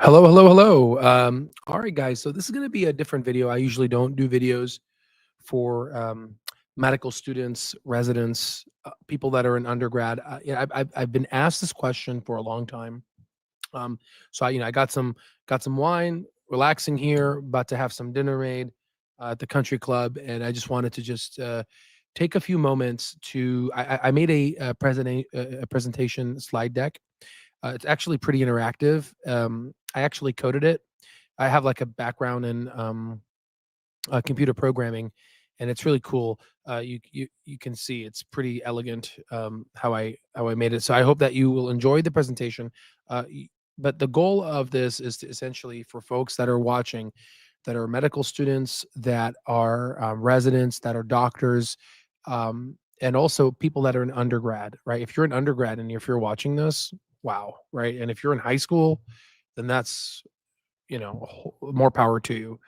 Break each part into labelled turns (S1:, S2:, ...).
S1: Hello, hello, hello. All right, guys. So this is going to be a different video. I usually don't do videos for medical students, residents, people that are in undergrad. Yeah, I've been asked this question for a long time. So I got some wine, relaxing here, about to have some dinner made at the country club, and I just wanted to just take a few moments to. I made a presentation slide deck. It's actually pretty interactive. I actually coded it. I have like a background in computer programming, and it's really cool. You can see it's pretty elegant, how I made it. So I hope that you will enjoy the presentation. But the goal of this is to essentially for folks that are watching, that are medical students, that are residents, that are doctors, and also people that are in undergrad. Right? If you're an undergrad and if you're watching this, wow, right? And if you're in high school, then that's more power to you.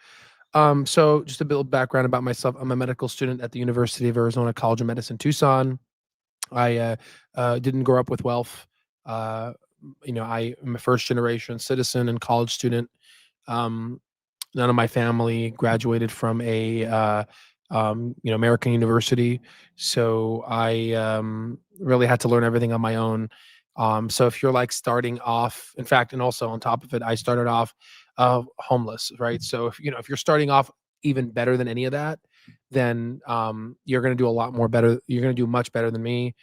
S1: So just a bit of background about myself. I'm a medical student at the University of Arizona College of Medicine, Tucson. I didn't grow up with wealth. Uh, I am a first generation citizen and college student. Um, None of my family graduated from a American university, so I really had to learn everything on my own. So if you're like starting off, in fact, and also on top of it, I started off homeless, right? So if you're starting off even better than any of that, then you're going to do a lot more better. You're going to do much better than me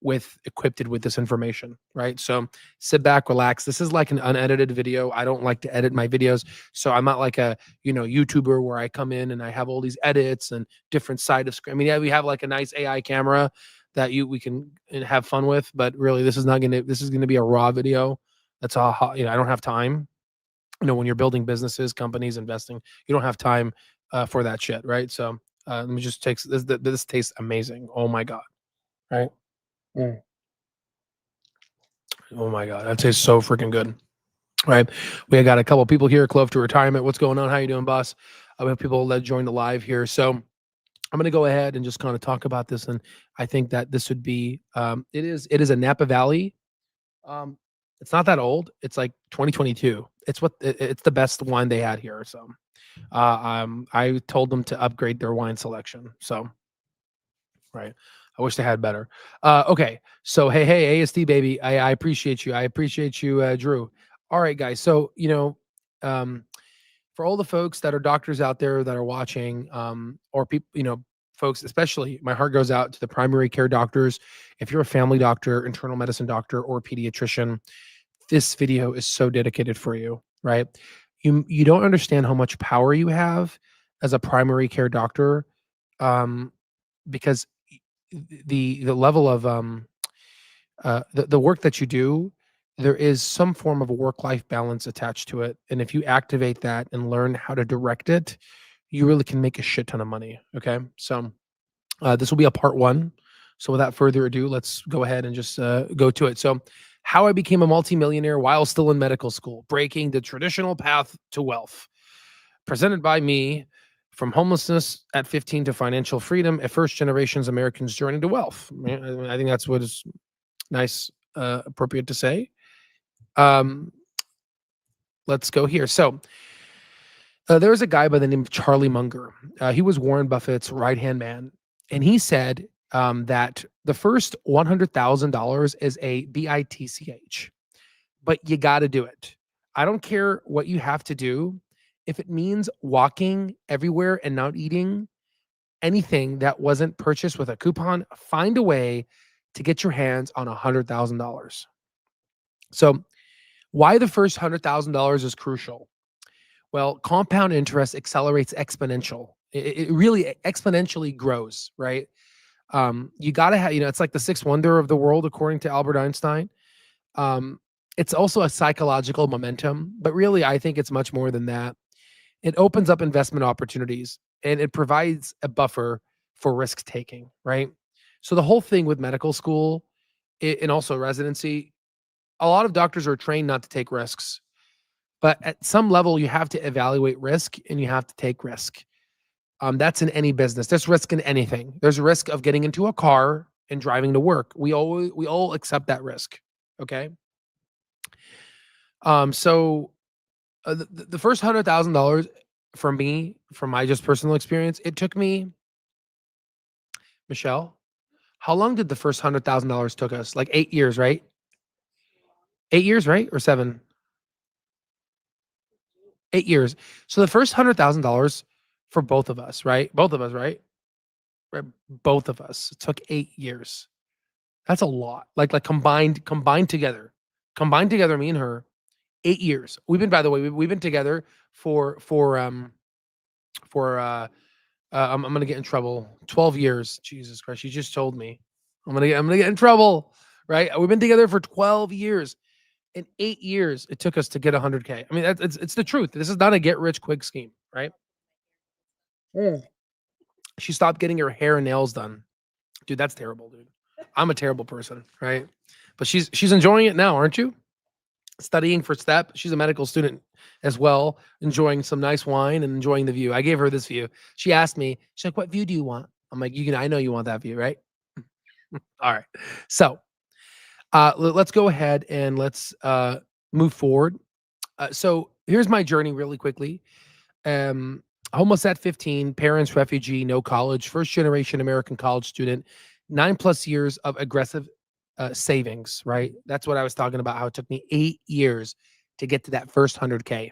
S1: with equipped with this information, right? So sit back, relax. This is like an unedited video. I don't like to edit my videos, so I'm not like a YouTuber where I come in and I have all these edits and different side of screen. I mean, yeah, we have like a nice AI camera that we can have fun with, but really, this is gonna be a raw video. That's all. I don't have time. When you're building businesses, companies, investing, you don't have time for that shit, right? So let me just take this. This tastes amazing. Oh my god, right? Mm. Oh my god, that tastes so freaking good. Right. We got a couple people here, Clove to Retirement. What's going on? How you doing, boss? We have people that joined the live here. So I'm going to go ahead and just kind of talk about this. And I think that this would be, it is a Napa Valley. Um, it's not that old. It's like 2022. It's the best wine they had here. So I told them to upgrade their wine selection. So, right. I wish they had better. Okay. So, hey, ASD baby. I appreciate you. I appreciate you, Drew. All right, guys. So, um, for all the folks that are doctors out there that are watching, or people, folks, especially my heart goes out to the primary care doctors. If you're a family doctor, internal medicine doctor, or pediatrician, this video is so dedicated for you, right? You don't understand how much power you have as a primary care doctor, um, because the level of the work that you do, there is some form of a work life balance attached to it, and if you activate that and learn how to direct it, you really can make a shit ton of money. Okay, so this will be a part one. So without further ado, let's go ahead and just go to it. So, how I became a multimillionaire while still in medical school, breaking the traditional path to wealth. Presented by me, from homelessness at 15 to financial freedom, a first generation's American's journey to wealth. I think that's what is nice, appropriate to say. Um, let's go here. So there's a guy by the name of Charlie Munger. He was Warren Buffett's right hand man, and he said that the first $100,000 is a bitch, but you got to do it. I don't care what you have to do. If it means walking everywhere and not eating anything that wasn't purchased with a coupon, find a way to get your hands on $100,000. So, why the first $100,000 is crucial? Well, compound interest accelerates exponential. It really exponentially grows, right? You got to have, it's like the sixth wonder of the world, according to Albert Einstein. Um, it's also a psychological momentum, but really, I think it's much more than that. It opens up investment opportunities and it provides a buffer for risk taking, right? So the whole thing with medical school and also residency, a lot of doctors are trained not to take risks, but at some level you have to evaluate risk and you have to take risk. That's in any business. There's risk in anything. There's a risk of getting into a car and driving to work. We all accept that risk. Okay. So The first $100,000 for me, from my just personal experience, it took me, Michelle, how long did the first $100,000 took us? Like 8 years, right? 8 years, right? Or seven? 8 years. So the first $100,000 for both of us, right? Both of us, right? Right. Both of us. It took 8 years. That's a lot. Like combined together, me and her, 8 years. We've been, by the way, we've been together for I'm gonna get in trouble. 12 years. Jesus Christ, you just told me. I'm gonna get in trouble. Right? We've been together for 12 years. In 8 years, it took us to get 100K. I mean, it's the truth. This is not a get rich quick scheme, right? Mm. She stopped getting her hair and nails done. Dude, that's terrible, dude. I'm a terrible person, right? But she's enjoying it now, aren't you? Studying for STEP. She's a medical student as well, enjoying some nice wine and enjoying the view. I gave her this view. She asked me, she's like, "What view do you want?" I'm like, I know you want that view, right?" All right. So let's go ahead and let's move forward. So here's my journey really quickly. Almost at 15, parents, refugee, no college, first generation American college student, 9+ years of aggressive savings, right? That's what I was talking about, how it took me 8 years to get to that first 100K.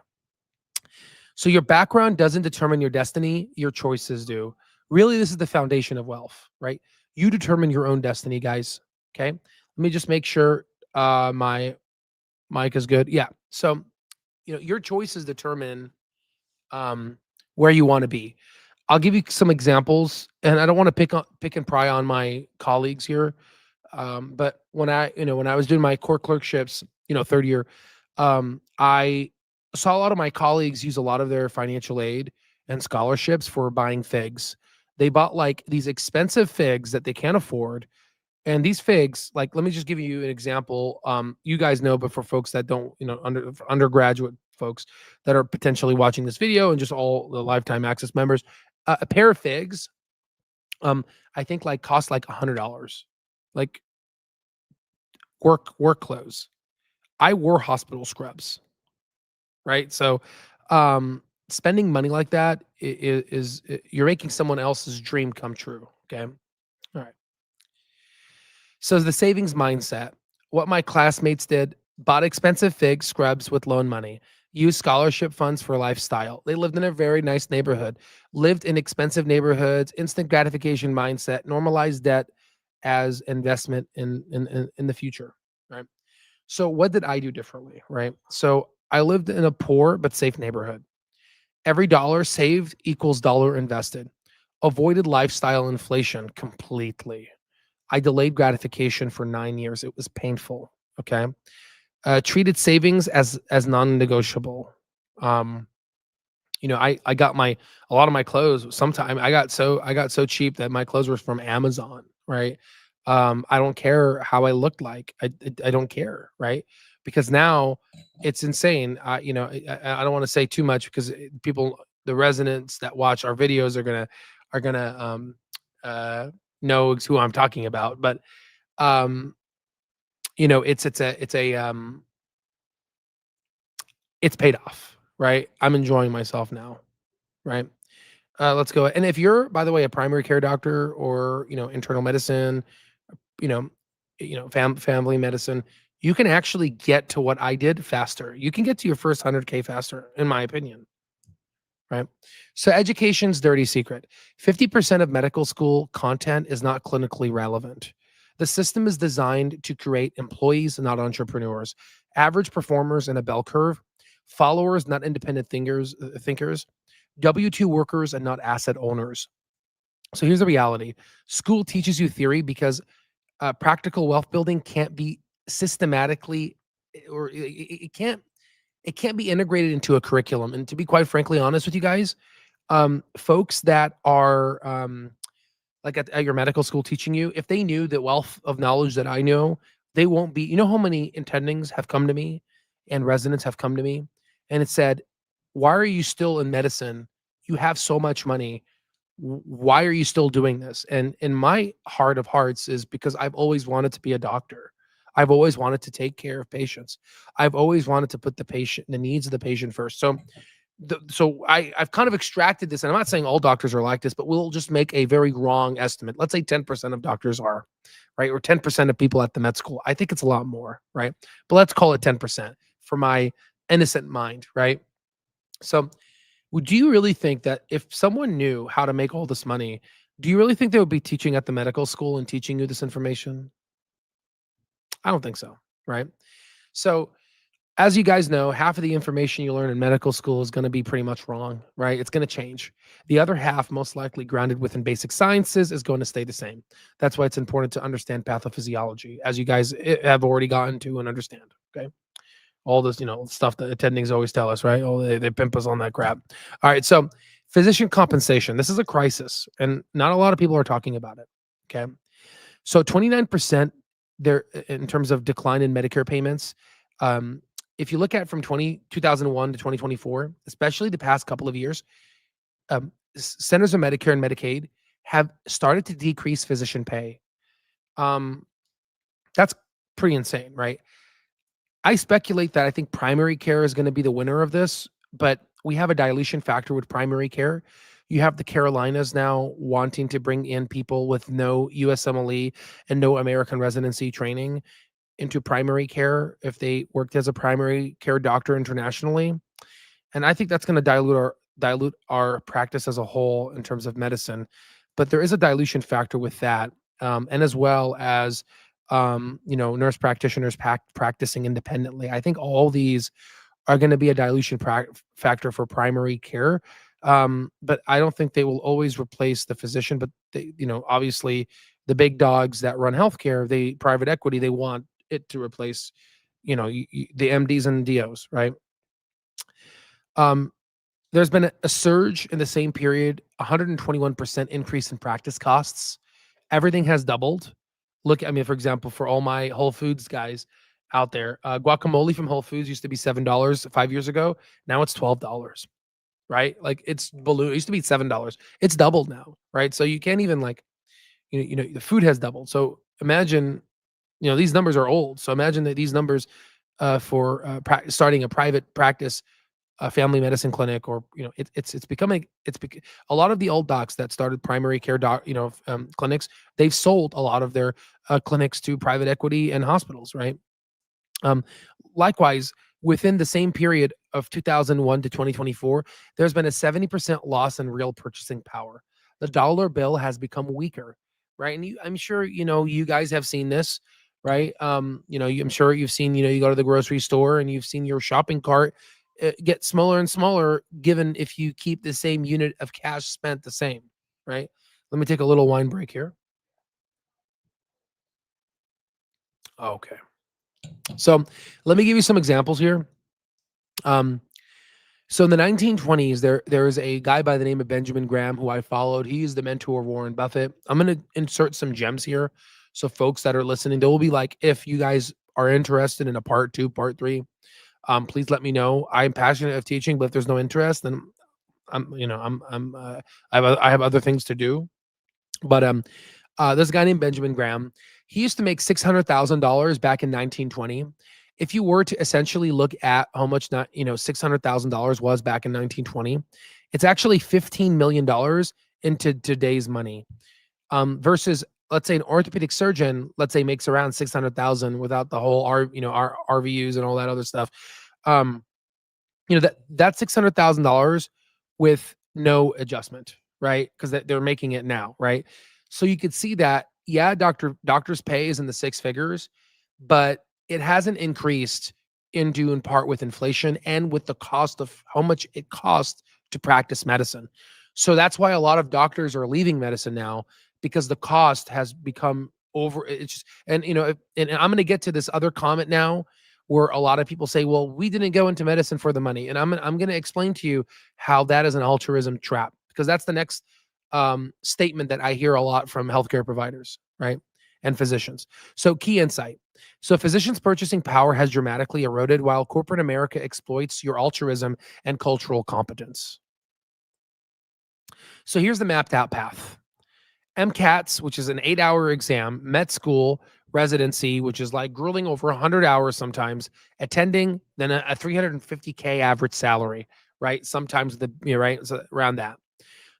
S1: So your background doesn't determine your destiny, your choices do. Really, this is the foundation of wealth, right? You determine your own destiny, guys. Okay. Let me just make sure my mic is good. Yeah. So, your choices determine where you want to be. I'll give you some examples, and I don't want to pick and pry on my colleagues here. But when I was doing my court clerkships, third year, I saw a lot of my colleagues use a lot of their financial aid and scholarships for buying figs. They bought like these expensive figs that they can't afford. And these figs, like, let me just give you an example. You guys know, but for folks that don't, for undergraduate folks that are potentially watching this video and just all the lifetime access members, a pair of figs, I think like cost like $100, like work clothes. I wore hospital scrubs, right? So, spending money like that you're making someone else's dream come true. Okay, all right. So the savings mindset. What my classmates did: bought expensive fig scrubs with loan money, used scholarship funds for lifestyle. They lived in a very nice neighborhood, lived in expensive neighborhoods, instant gratification mindset, normalized debt as investment in the future. Right. So what did I do differently? Right. So I lived in a poor but safe neighborhood. Every dollar saved equals dollar invested. Avoided lifestyle inflation completely. I delayed gratification for 9 years. It was painful. Okay. Treated savings as non-negotiable. Um, I got a lot of my clothes. Sometime I got so cheap that my clothes were from Amazon, right? I don't care how I looked like. I don't care, right? Because now it's insane. I don't want to say too much because people, the residents that watch our videos are gonna uh know who I'm talking about. But um, it's paid off, right? I'm enjoying myself now, right? Let's go. And if you're, by the way, a primary care doctor or internal medicine, you know, family medicine, you can actually get to what I did faster. You can get to your first 100K faster, in my opinion, right? So education's dirty secret. 50% of medical school content is not clinically relevant. The system is designed to create employees, not entrepreneurs, average performers in a bell curve, followers, not independent thinkers, W-2 workers, and not asset owners. So here's the reality. School teaches you theory because practical wealth building can't be systematically, or it can't be integrated into a curriculum. And to be quite frankly honest with you guys, folks that are like at your medical school teaching you, if they knew the wealth of knowledge that I know, they won't be. You know how many intendings have come to me and residents have come to me and it said, "Why are you still in medicine? You have so much money. Why are you still doing this?" And in my heart of hearts is because I've always wanted to be a doctor. I've always wanted to take care of patients. I've always wanted to put the needs of the patient first. I've kind of extracted this, and I'm not saying all doctors are like this, but we'll just make a very wrong estimate. Let's say 10% of doctors are, right? Or 10% of people at the med school. I think it's a lot more, right? But let's call it 10% for my innocent mind, right? So, do you really think that if someone knew how to make all this money, do you really think they would be teaching at the medical school and teaching you this information? I don't think so, right? So, as you guys know, half of the information you learn in medical school is going to be pretty much wrong, right? It's going to change. The other half, most likely grounded within basic sciences, is going to stay the same. That's why it's important to understand pathophysiology, as you guys have already gotten to and understand. Okay. All this, stuff that attendings always tell us, right? Oh, they pimp us on that crap. All right. So, physician compensation. This is a crisis, and not a lot of people are talking about it. Okay. So 29% there in terms of decline in Medicare payments. If you look at from 2001 to 2024, especially the past couple of years, Centers of Medicare and Medicaid have started to decrease physician pay. Um, that's pretty insane, right? I speculate that I think primary care is going to be the winner of this, but we have a dilution factor with primary care. You have the Carolinas now wanting to bring in people with no USMLE and no American residency training into primary care if they worked as a primary care doctor internationally. And I think that's going to dilute our practice as a whole in terms of medicine. But there is a dilution factor with that, and as well as nurse practitioners practicing independently. I think all these are going to be a dilution factor for primary care. But I don't think they will always replace the physician. But obviously, the big dogs that run healthcare, they private equity, they want it to replace, the MDs and DOs, right? Um, there's been a surge in the same period, 121% increase in practice costs. Everything has doubled. Look, I mean, for example, for all my Whole Foods guys out there, guacamole from Whole Foods used to be $7 5 years ago. Now it's $12, right? Like it's balloon. It used to be $7. It's doubled now, right? So you can't even like, the food has doubled. So imagine, these numbers are old. So imagine that these numbers for starting a private practice, a family medicine clinic, or it's becoming a lot of the old docs that started primary care clinics, they've sold a lot of their clinics to private equity and hospitals, right? um Likewise, within the same period of 2001 to 2024, there's been a 70% loss in real purchasing power. The dollar bill has become weaker, right? And I'm sure you guys have seen this, right? I'm sure you've seen, you go to the grocery store and you've seen your shopping cart get smaller and smaller, given if you keep the same unit of cash spent the same, right? Let me take a little wine break here. Okay. So let me give you some examples here. Um, so in the 1920s, there is a guy by the name of Benjamin Graham who I followed. He's the mentor of Warren Buffett. I'm going to insert some gems here. So folks that are listening, they will be like, if you guys are interested in a part 2, part 3, please let me know. I'm passionate of teaching, but if there's no interest, then I have other things to do. But there's a guy named Benjamin Graham. He used to make $600,000 back in 1920. If you were to essentially look at how much $600,000 was back in 1920, it's actually $15 million into today's money. Versus, let's say, an orthopedic surgeon, let's say, makes around 600,000 without the whole our RVUs and all that other stuff. Um, that's $600,000 with no adjustment, right? Because they're making it now, right? So you could see that, yeah, doctor's pay is in the six figures, but it hasn't increased in due in part with inflation and with the cost of how much it costs to practice medicine. So that's why a lot of doctors are leaving medicine now, because the cost has become over. It's just, and I'm going to get to this other comment now, where a lot of people say, well, we didn't go into medicine for the money. And I'm going to explain to you how that is an altruism trap, because that's the next statement that I hear a lot from healthcare providers, right? And physicians. So key insight. So physicians' purchasing power has dramatically eroded while corporate America exploits your altruism and cultural competence. So here's the mapped out path. MCATs, which is an 8-hour exam, med school, residency, which is like grueling over 100 hours sometimes, attending, then a 350K average salary, right? Sometimes right? So around that.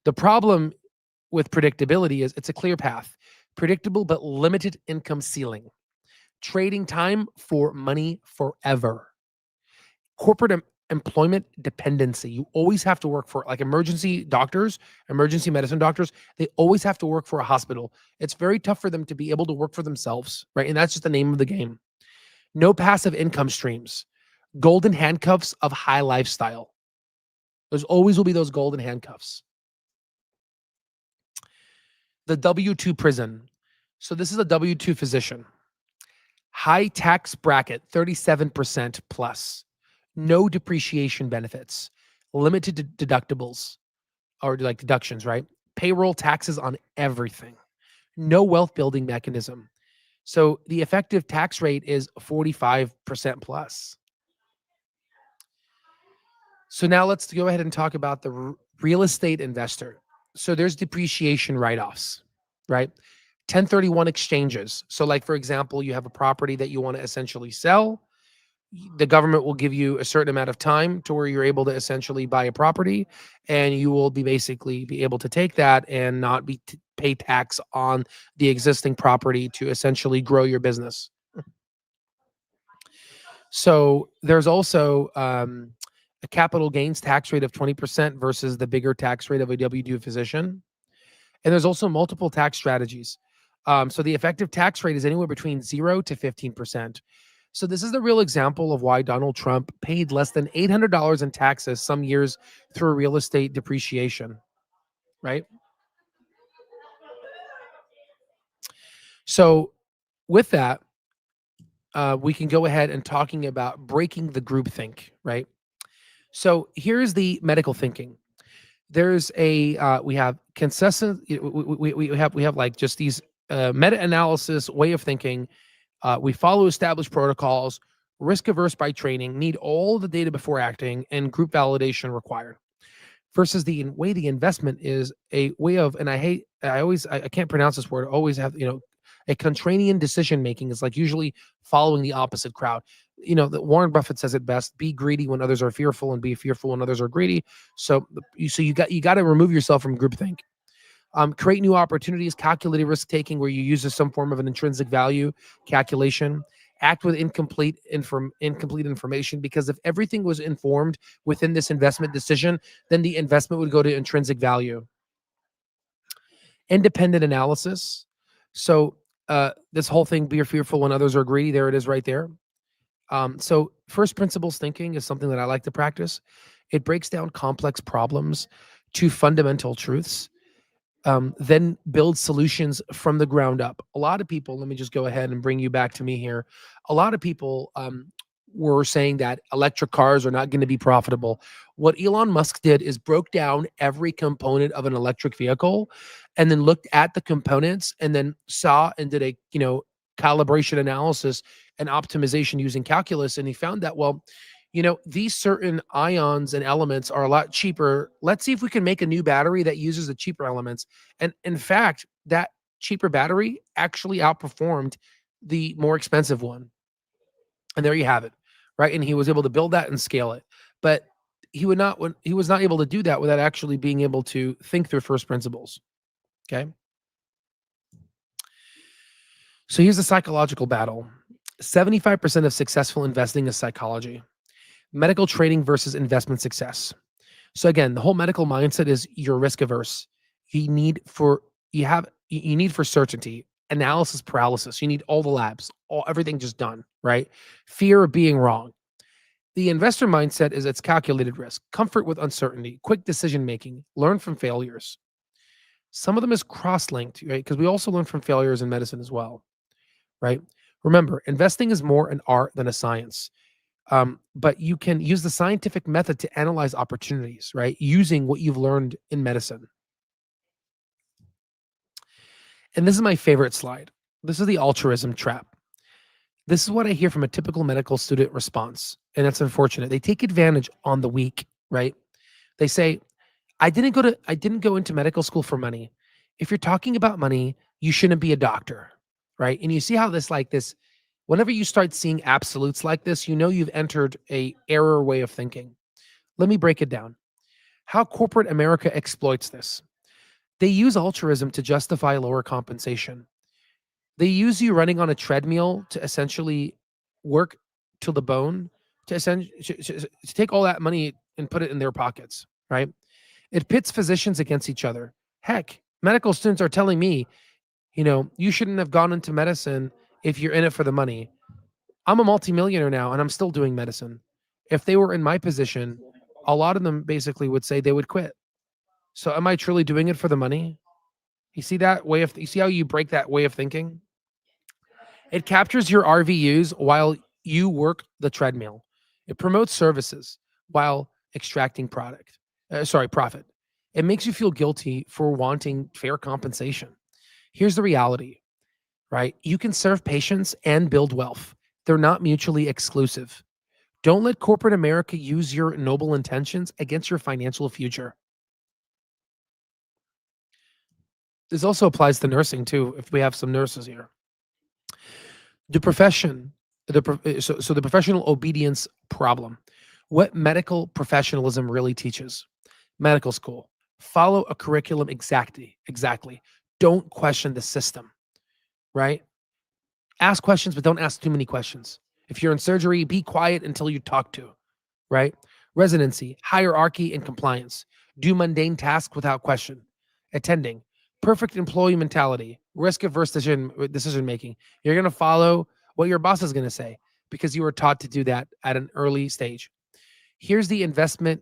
S1: The problem with predictability is it's a clear path, predictable but limited income ceiling, trading time for money forever, corporate employment dependency. You always have to work for, like, emergency doctors, emergency medicine doctors. They always have to work for a hospital. It's very tough for them to be able to work for themselves, right? And that's just the name of the game. No passive income streams, golden handcuffs of high lifestyle. There's always will be those golden handcuffs. The W-2 prison. So this is a W-2 physician. High tax bracket, 37% plus. No depreciation benefits. Limited deductibles, or like deductions, right? Payroll taxes on everything. No wealth building mechanism. So the effective tax rate is 45% plus. So now let's go ahead and talk about the real estate investor. So there's depreciation write-offs, right? 1031 exchanges. So like, for example, you have a property that you want to essentially sell. The government will give you a certain amount of time to where you're able to essentially buy a property, and you will basically be able to take that and not pay tax on the existing property to essentially grow your business. So there's also a capital gains tax rate of 20% versus the bigger tax rate of a W-2 physician. And there's also multiple tax strategies. So the effective tax rate is anywhere between 0 to 15%. So this is the real example of why Donald Trump paid less than $800 in taxes some years through real estate depreciation, right? So with that, we can go ahead and talking about breaking the groupthink, right? So here's the medical thinking. There's we have consistent, we have like just these meta-analysis way of thinking. We follow established protocols, risk averse by training, need all the data before acting, and group validation required. Versus the way the investment is a way of, and I can't pronounce this word, always have, a contrarian decision making is like usually following the opposite crowd. Warren Buffett says it best: be greedy when others are fearful, and be fearful when others are greedy. So you got to remove yourself from groupthink. Create new opportunities, calculated risk taking, where you use some form of an intrinsic value calculation. Act with incomplete information, because if everything was informed within this investment decision, then the investment would go to intrinsic value. Independent analysis. So this whole thing: be fearful when others are greedy. There it is, right there. So first principles thinking is something that I like to practice. It breaks down complex problems to fundamental truths. Then build solutions from the ground up. A lot of people, let me just go ahead and bring you back to me here. A lot of people were saying that electric cars are not going to be profitable. What Elon Musk did is broke down every component of an electric vehicle and then looked at the components and then saw and did a, calibration analysis and optimization using calculus. And he found that, well, these certain ions and elements are a lot cheaper. Let's see if we can make a new battery that uses the cheaper elements. And in fact, that cheaper battery actually outperformed the more expensive one. And there you have it, right? And he was able to build that and scale it. But he was not able to do that without actually being able to think through first principles. Okay. So here's the psychological battle. 75% of successful investing is psychology. Medical trading versus investment success. So again, the whole medical mindset is you're risk averse. You need for certainty, analysis paralysis. You need all the labs, everything just done, right? Fear of being wrong. The investor mindset is it's calculated risk, comfort with uncertainty, quick decision making, learn from failures. Some of them is cross-linked, right? Because we also learn from failures in medicine as well, right? Remember, investing is more an art than a science. But you can use the scientific method to analyze opportunities, right? Using what you've learned in medicine. And this is my favorite slide. This is the altruism trap. This is what I hear from a typical medical student response. And it's unfortunate. They take advantage on the weak, right? They say, I didn't go into medical school for money. If you're talking about money, you shouldn't be a doctor, right? And you see how this, whenever you start seeing absolutes like this, you know you've entered a error way of thinking. Let me break it down. How corporate America exploits this. They use altruism to justify lower compensation. They use you running on a treadmill to essentially work to the bone, to essentially to take all that money and put it in their pockets, right? It pits physicians against each other. Heck, medical students are telling me, you shouldn't have gone into medicine if you're in it for the money. I'm a multimillionaire now and I'm still doing medicine. If they were in my position, a lot of them basically would say they would quit. So am I truly doing it for the money? You see how you break that way of thinking? It captures your RVUs while you work the treadmill. It promotes services while extracting profit. It makes you feel guilty for wanting fair compensation. Here's the reality, right? You can serve patients and build wealth. They're not mutually exclusive. Don't let corporate America use your noble intentions against your financial future. This also applies to nursing too, if we have some nurses here. The profession, the professional obedience problem. What medical professionalism really teaches. Medical school. Follow a curriculum exactly. Don't question the system, right? Ask questions, but don't ask too many questions. If you're in surgery, be quiet until you talk to, right? Residency, hierarchy, and compliance. Do mundane tasks without question. Attending, perfect employee mentality, risk averse decision making. You're going to follow what your boss is going to say because you were taught to do that at an early stage. Here's the investment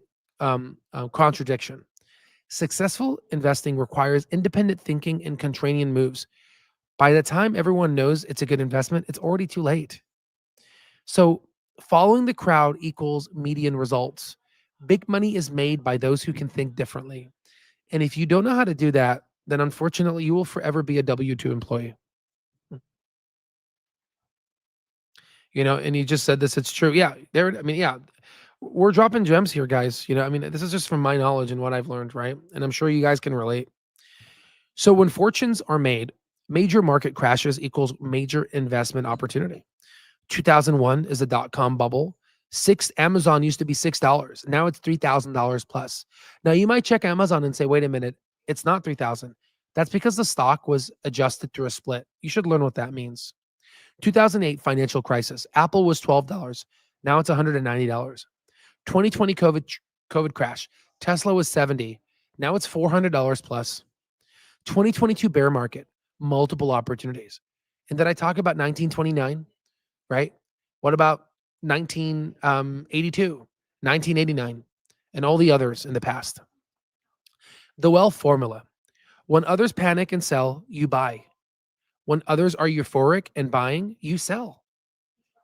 S1: contradiction. Successful investing requires independent thinking and contrarian moves. By the time everyone knows it's a good investment, it's already too late. So, following the crowd equals median results. Big money is made by those who can think differently. And if you don't know how to do that, then unfortunately, you will forever be a W-2 employee. And you just said this, it's true. Yeah, we're dropping gems here, guys. This is just from my knowledge and what I've learned, right? And I'm sure you guys can relate. So when fortunes are made, major market crashes equals major investment opportunity. 2001 is the dot-com bubble. Amazon used to be $6. Now it's $3,000 plus. Now you might check Amazon and say, wait a minute, it's not 3,000. That's because the stock was adjusted through a split. You should learn what that means. 2008 financial crisis. Apple was $12. Now it's $190. 2020 COVID crash. Tesla was $70. Now it's $400 plus. 2022 bear market. Multiple opportunities. And did I talk about 1929? Right? What about 1982, 1989, and all the others in the past? The wealth formula. When others panic and sell, you buy. When others are euphoric and buying, you sell.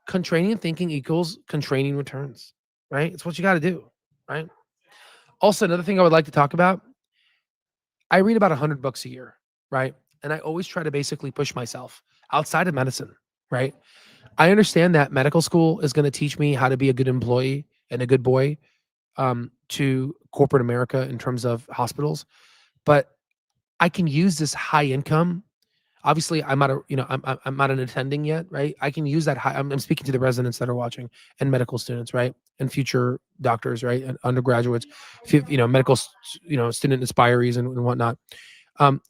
S1: Contrarian thinking equals contrarian returns, right? It's what you got to do, right? Also, another thing I would like to talk about, I read about 100 books a year, right? And I always try to basically push myself outside of medicine, right? I understand that medical school is going to teach me how to be a good employee and a good boy to corporate America in terms of hospitals, but I can use this high income. Obviously, I'm not an attending yet, right? I can use that high. I'm speaking to the residents that are watching and medical students, right, and future doctors, right, and undergraduates, medical, student aspirees and whatnot.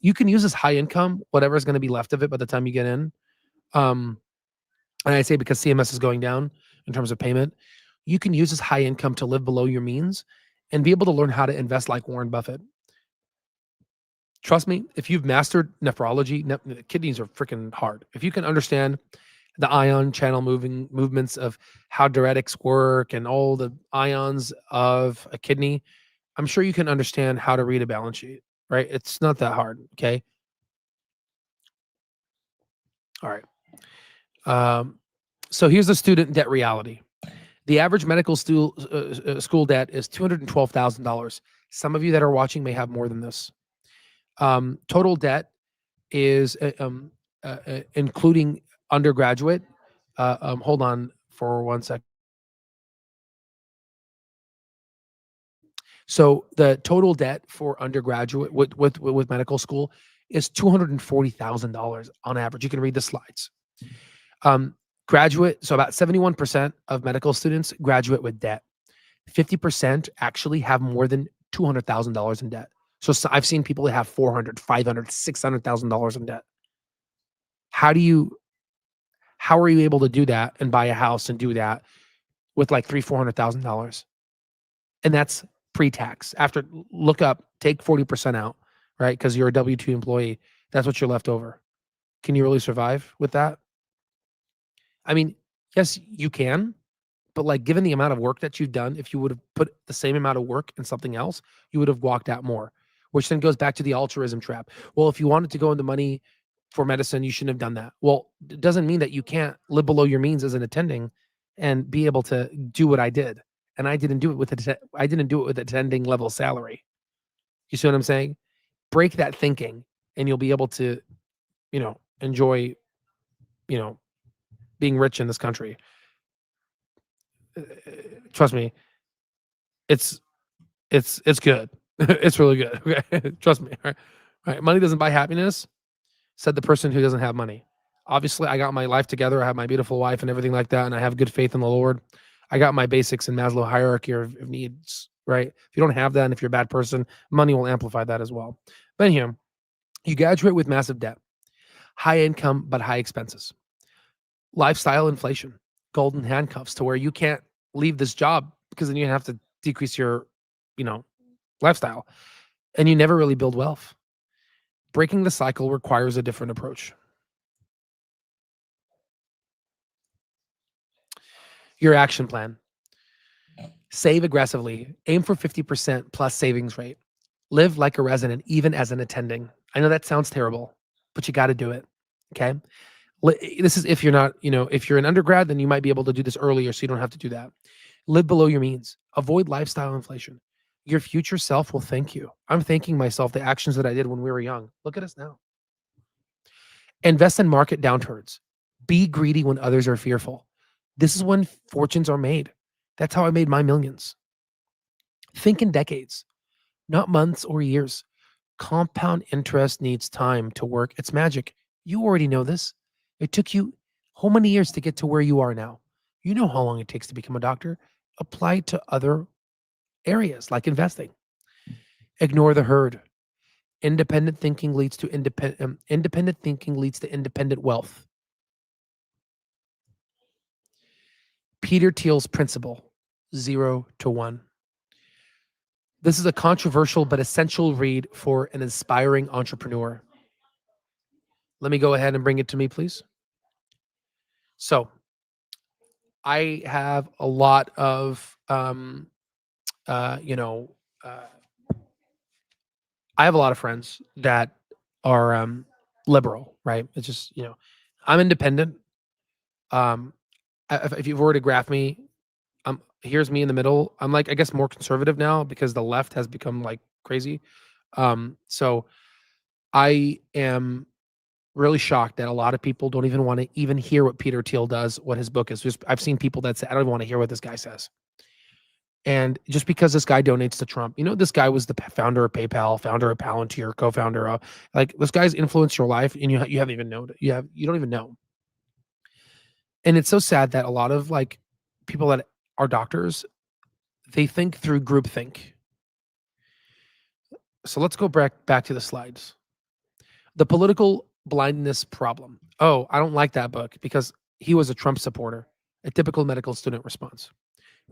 S1: You can use this high income, whatever is going to be left of it by the time you get in. And I say because CMS is going down in terms of payment, you can use this high income to live below your means and be able to learn how to invest like Warren Buffett. Trust me, if you've mastered nephrology, kidneys are freaking hard. If you can understand the ion channel movements of how diuretics work and all the ions of a kidney, I'm sure you can understand how to read a balance sheet, right? It's not that hard, okay? All right. So here's the student debt reality. The average medical school debt is $212,000. Some of you that are watching may have more than this. Total debt is including undergraduate. Hold on for 1 second. So the total debt for undergraduate with medical school is $240,000 on average. You can read the slides. Graduate, so about 71% of medical students graduate with debt. 50% actually have more than $200,000 in debt. So I've seen people that have $400,000, $500,000, $600,000 in debt. How are you able to do that and buy a house and do that with like $300,000-$400,000? And that's pre-tax. After look up, take 40% out, right? Because you're a W-2 employee. That's what you're left over. Can you really survive with that? I mean, yes, you can, but like given the amount of work that you've done, if you would have put the same amount of work in something else, you would have walked out more, which then goes back to the altruism trap. Well, if you wanted to go into money for medicine, you shouldn't have done that. Well, it doesn't mean that you can't live below your means as an attending and be able to do what I did. And I didn't do it with attending level salary. You see what I'm saying? Break that thinking and you'll be able to, enjoy, being rich in this country. Trust me, it's good. It's really good. Okay, trust me. All right. Money doesn't buy happiness, said the person who doesn't have money. Obviously, I got my life together. I have my beautiful wife and everything like that, and I have good faith in the Lord. I got my basics in Maslow hierarchy of needs. Right? If you don't have that, and if you're a bad person, money will amplify that as well. But anyhow, you graduate with massive debt, high income but high expenses, lifestyle inflation, golden handcuffs to where you can't leave this job because then you have to decrease your, lifestyle, and you never really build wealth. Breaking the cycle requires a different approach. Your action plan. Save aggressively. Aim for 50% plus savings rate. Live like a resident, even as an attending. I know that sounds terrible, but you got to do it. Okay. This is if you're not, if you're an undergrad, then you might be able to do this earlier so you don't have to do that. Live below your means. Avoid lifestyle inflation. Your future self will thank you. I'm thanking myself, the actions that I did when we were young. Look at us now. Invest in market downturns. Be greedy when others are fearful. This is when fortunes are made. That's how I made my millions. Think in decades, not months or years. Compound interest needs time to work its magic. You already know this. It took you how many years to get to where you are now? You know how long it takes to become a doctor. Apply it to other areas like investing. Ignore the herd. Independent thinking leads to independent wealth. Peter Thiel's principle, 0 to 1. This is a controversial but essential read for an aspiring entrepreneur. Let me go ahead and bring it to me, please. So I have a lot of, I have a lot of friends that are liberal, right? It's just, I'm independent. If you were to graph me, here's me in the middle. I'm like, I guess more conservative now because the left has become like crazy. So I am really shocked that a lot of people don't even want to even hear what Peter Thiel does, what his book is. Just I've seen people that say, I don't even want to hear what this guy says. And just because this guy donates to Trump, this guy was the founder of PayPal, founder of Palantir, co-founder of, like, this guy's influenced your life, and you haven't even known it. You don't even know. And it's so sad that a lot of like people that are doctors, they think through groupthink. So let's go back to the slides. The political blindness problem. Oh, I don't like that book because he was a Trump supporter. A typical medical student response.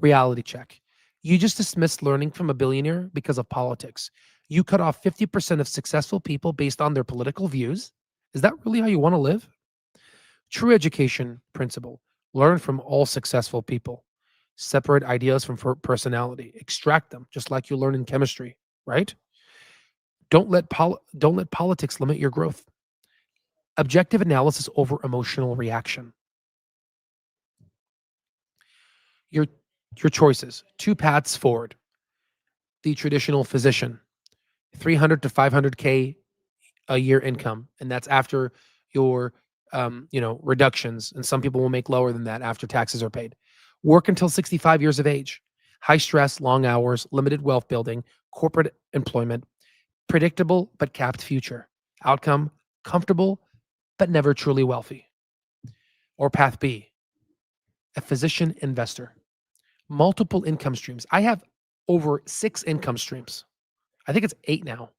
S1: Reality check. You just dismissed learning from a billionaire because of politics. You cut off 50% of successful people based on their political views. Is that really how you want to live? True education principle. Learn from all successful people. Separate ideas from personality. Extract them, just like you learn in chemistry, right? Don't let politics limit your growth. Objective analysis over emotional reaction. Your choices. 2 paths forward. The traditional physician. 300 to 500K a year income. And that's after your, reductions. And some people will make lower than that after taxes are paid. Work until 65 years of age. High stress, long hours, limited wealth building, corporate employment, predictable but capped future. Outcome, comfortable, but never truly wealthy. Or path B, a physician investor. Multiple income streams. I have over 6 income streams. I think it's 8 now.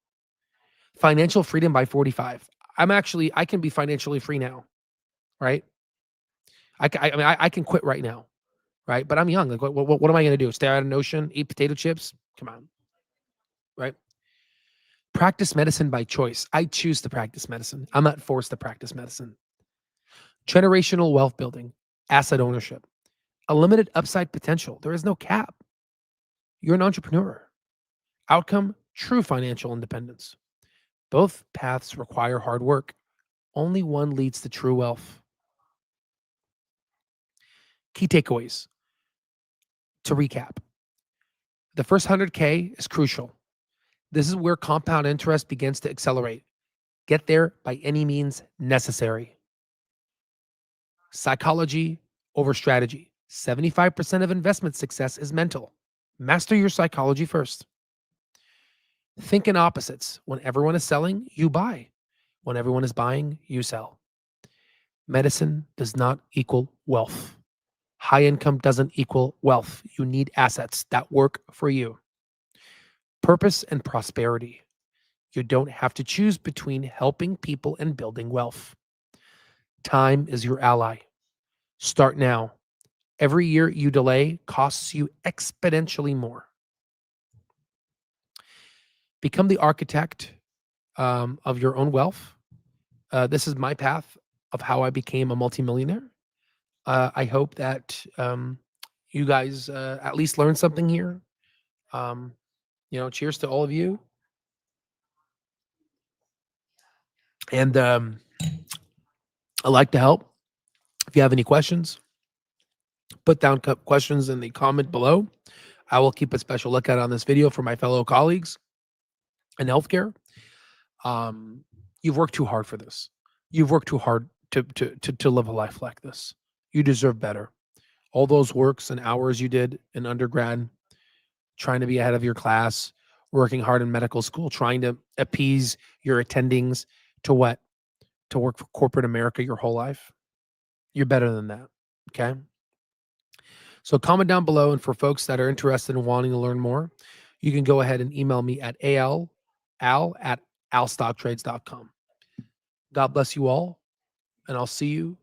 S1: Financial freedom by 45. I can be financially free now, right? I can quit right now, right? But I'm young. Like, what am I going to do? Stare at an ocean, eat potato chips? Come on, right? Practice medicine by choice. I choose to practice medicine. I'm not forced to practice medicine. Generational wealth building, asset ownership, a limited upside potential. There is no cap. You're an entrepreneur. Outcome, true financial independence. Both paths require hard work. Only one leads to true wealth. Key takeaways. To recap, the first 100K is crucial. This is where compound interest begins to accelerate. Get there by any means necessary. Psychology over strategy. 75% of investment success is mental. Master your psychology first. Think in opposites. When everyone is selling, you buy. When everyone is buying, you sell. Medicine does not equal wealth. High income doesn't equal wealth. You need assets that work for you. Purpose and prosperity. You don't have to choose between helping people and building wealth. Time is your ally. Start now. Every year you delay costs you exponentially more. Become the architect of your own wealth. This is my path of how I became a multimillionaire. I hope that you guys at least learned something here. Cheers to all of you. And I'd like to help. If you have any questions, put down questions in the comment below. I will keep a special lookout on this video for my fellow colleagues in healthcare. You've worked too hard for this. You've worked too hard to live a life like this. You deserve better. All those works and hours you did in undergrad, trying to be ahead of your class, working hard in medical school, trying to appease your attendings to what? To work for corporate America your whole life. You're better than that. Okay. So comment down below. And for folks that are interested in wanting to learn more, you can go ahead and email me at al@alstocktrades.com. God bless you all. And I'll see you